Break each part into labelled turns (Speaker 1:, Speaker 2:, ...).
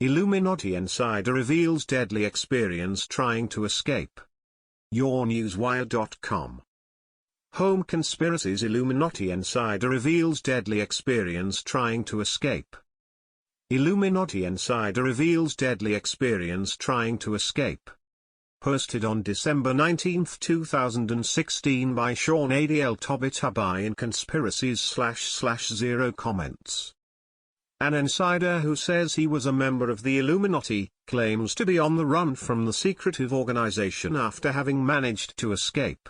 Speaker 1: Illuminati insider reveals deadly experience trying to escape. YourNewsWire.com. Home conspiracies. Illuminati insider reveals deadly experience trying to escape. Illuminati insider reveals deadly experience trying to escape. Posted on December 19, 2016 by Sean Adl Tobitabai in Conspiracies/0 comments. An insider who says he was a member of the Illuminati, claims to be on the run from the secretive organization after having managed to escape.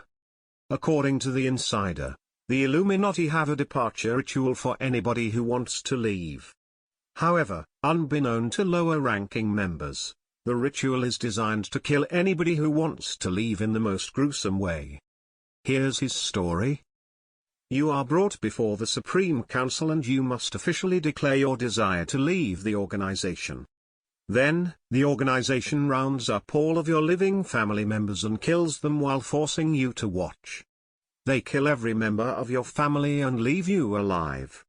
Speaker 1: According to the insider, the Illuminati have a departure ritual for anybody who wants to leave. However, unbeknown to lower-ranking members, the ritual is designed to kill anybody who wants to leave in the most gruesome way. Here's his story. You are brought before the Supreme Council and you must officially declare your desire to leave the organization. Then, the organization rounds up all of your living family members and kills them while forcing you to watch. They kill every member of your family and leave you alive.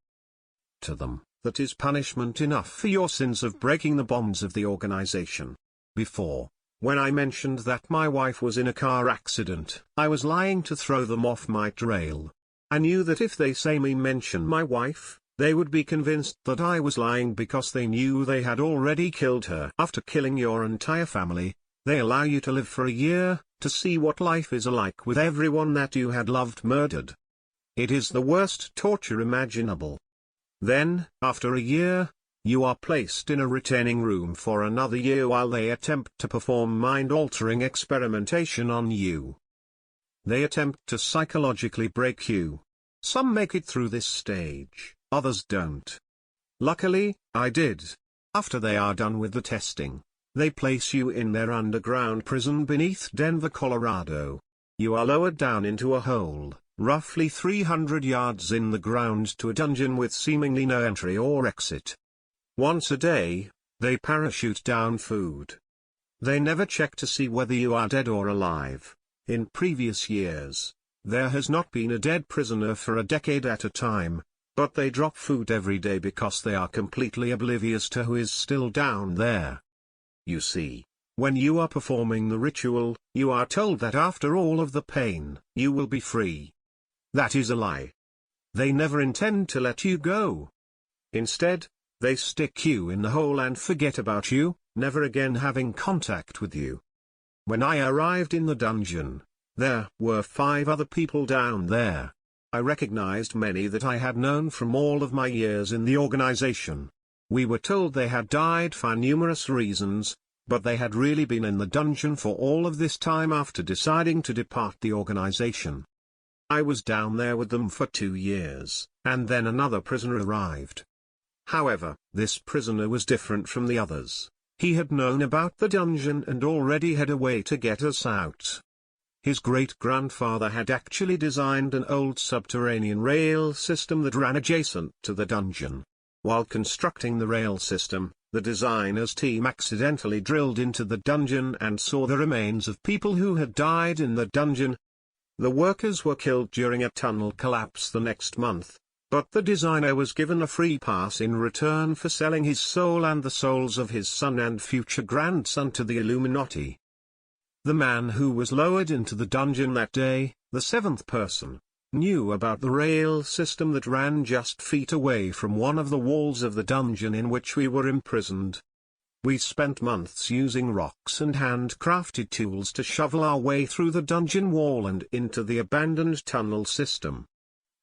Speaker 1: To them, that is punishment enough for your sins of breaking the bonds of the organization. Before, when I mentioned that my wife was in a car accident, I was lying to throw them off my trail. I knew that if they say me mention my wife, they would be convinced that I was lying because they knew they had already killed her. After killing your entire family, they allow you to live for a year, to see what life is like with everyone that you had loved murdered. It is the worst torture imaginable. Then, after a year, you are placed in a retaining room for another year while they attempt to perform mind-altering experimentation on you. They attempt to psychologically break you. Some make it through this stage, others don't. Luckily, I did. After they are done with the testing, they place you in their underground prison beneath Denver, Colorado. You are lowered down into a hole, roughly 300 yards in the ground, to a dungeon with seemingly no entry or exit. Once a day, they parachute down food. They never check to see whether you are dead or alive. In previous years, there has not been a dead prisoner for a decade at a time, but they drop food every day because they are completely oblivious to who is still down there. You see, when you are performing the ritual, you are told that after all of the pain, you will be free. That is a lie. They never intend to let you go. Instead, they stick you in the hole and forget about you, never again having contact with you. When I arrived in the dungeon, there were 5 other people down there. I recognized many that I had known from all of my years in the organization. We were told they had died for numerous reasons, but they had really been in the dungeon for all of this time after deciding to depart the organization. I was down there with them for 2 years, and then another prisoner arrived. However, this prisoner was different from the others. He had known about the dungeon and already had a way to get us out. His great-grandfather had actually designed an old subterranean rail system that ran adjacent to the dungeon. While constructing the rail system, the designer's team accidentally drilled into the dungeon and saw the remains of people who had died in the dungeon. The workers were killed during a tunnel collapse the next month, but the designer was given a free pass in return for selling his soul and the souls of his son and future grandson to the Illuminati. The man who was lowered into the dungeon that day, the 7th person, knew about the rail system that ran just feet away from one of the walls of the dungeon in which we were imprisoned. We spent months using rocks and handcrafted tools to shovel our way through the dungeon wall and into the abandoned tunnel system.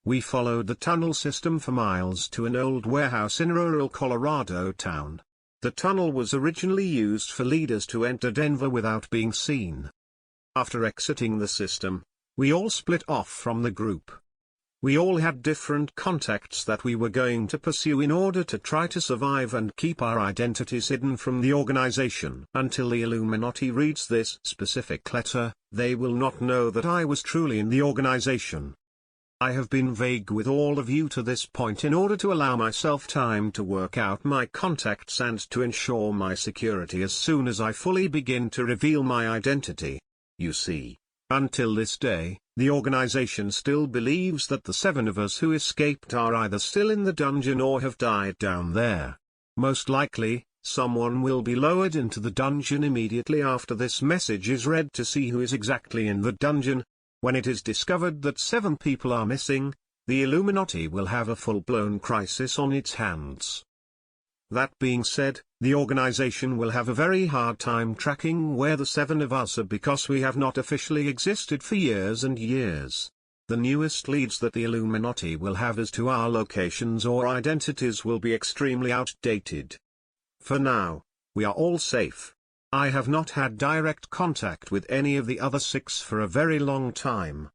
Speaker 1: We followed the tunnel system for miles to an old warehouse in rural Colorado town. The tunnel was originally used for leaders to enter Denver without being seen. After exiting the system, we all split off from the group. We all had different contacts that we were going to pursue in order to try to survive and keep our identities hidden from the organization. Until the Illuminati reads this specific letter, they will not know that I was truly in the organization. I have been vague with all of you to this point in order to allow myself time to work out my contacts and to ensure my security as soon as I fully begin to reveal my identity. You see, until this day, the organization still believes that the 7 of us who escaped are either still in the dungeon or have died down there. Most likely, Someone will be lowered into the dungeon immediately after this message is read to see who is exactly in the dungeon. When it is discovered that 7 people are missing, the Illuminati will have a full-blown crisis on its hands. That being said, the organization will have a very hard time tracking where the 7 of us are because we have not officially existed for years and years. The newest leads that the Illuminati will have as to our locations or identities will be extremely outdated. For now, we are all safe. I have not had direct contact with any of the other 6 for a very long time.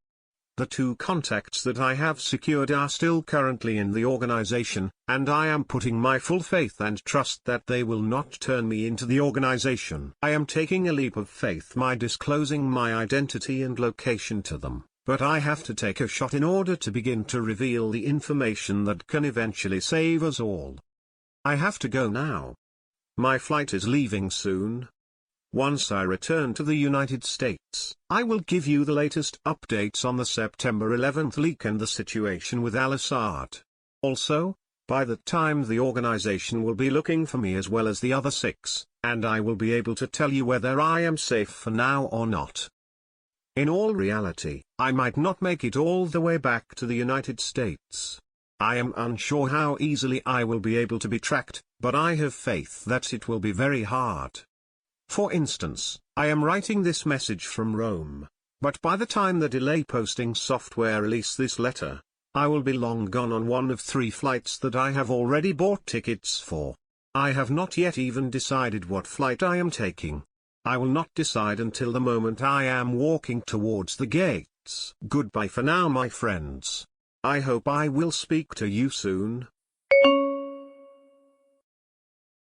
Speaker 1: The 2 contacts that I have secured are still currently in the organization, and I am putting my full faith and trust that they will not turn me into the organization. I am taking a leap of faith by disclosing my identity and location to them, but I have to take a shot in order to begin to reveal the information that can eventually save us all. I have to go now. My flight is leaving soon. Once I return to the United States, I will give you the latest updates on the September 11th leak and the situation with Al-Assad. Also, by that time the organization will be looking for me as well as the other 6, and I will be able to tell you whether I am safe for now or not. In all reality, I might not make it all the way back to the United States. I am unsure how easily I will be able to be tracked, but I have faith that it will be very hard. For instance, I am writing this message from Rome, but by the time the delay posting software release this letter, I will be long gone on one of 3 flights that I have already bought tickets for. I have not yet even decided what flight I am taking. I will not decide until the moment I am walking towards the gates. Goodbye for now, my friends. I hope I will speak to you soon.